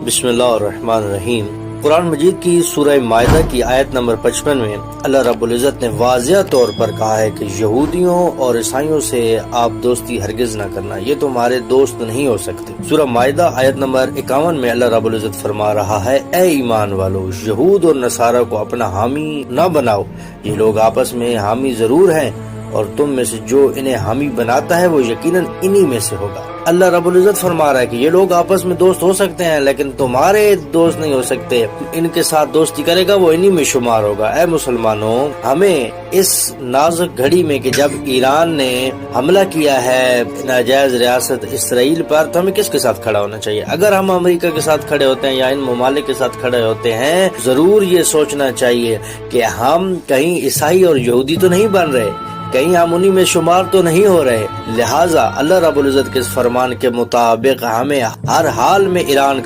بسم اللہ الرحمن الرحیم۔ قرآن مجید کی سورہ مائدہ کی آیت نمبر 55 میں اللہ رب العزت نے واضح طور پر کہا ہے کہ یہودیوں اور عیسائیوں سے آپ دوستی ہرگز نہ کرنا، یہ تمہارے دوست نہیں ہو سکتے۔ سورہ مائدہ آیت نمبر 51 میں اللہ رب العزت فرما رہا ہے، اے ایمان والو، یہود اور نصارہ کو اپنا حامی نہ بناؤ، یہ لوگ آپس میں حامی ضرور ہیں اور تم میں سے جو انہیں حامی بناتا ہے وہ یقیناً انہی میں سے ہوگا۔ اللہ رب العزت فرما رہا ہے کہ یہ لوگ آپس میں دوست ہو سکتے ہیں لیکن تمہارے دوست نہیں ہو سکتے، ان کے ساتھ دوستی کرے گا وہ انہی میں شمار ہوگا۔ اے مسلمانوں، ہمیں اس نازک گھڑی میں کہ جب ایران نے حملہ کیا ہے ناجائز ریاست اسرائیل پر، تو ہمیں کس کے ساتھ کھڑا ہونا چاہیے؟ اگر ہم امریکہ کے ساتھ کھڑے ہوتے ہیں یا ان ممالک کے ساتھ کھڑے ہوتے ہیں، ضرور یہ سوچنا چاہیے کہ ہم کہیں عیسائی اور یہودی تو نہیں بن رہے، کہیں ہم انہی میں شمار تو نہیں ہو رہے۔ لہٰذا اللہ رب العزت کے اس فرمان کے مطابق ہمیں ہر حال میں ایران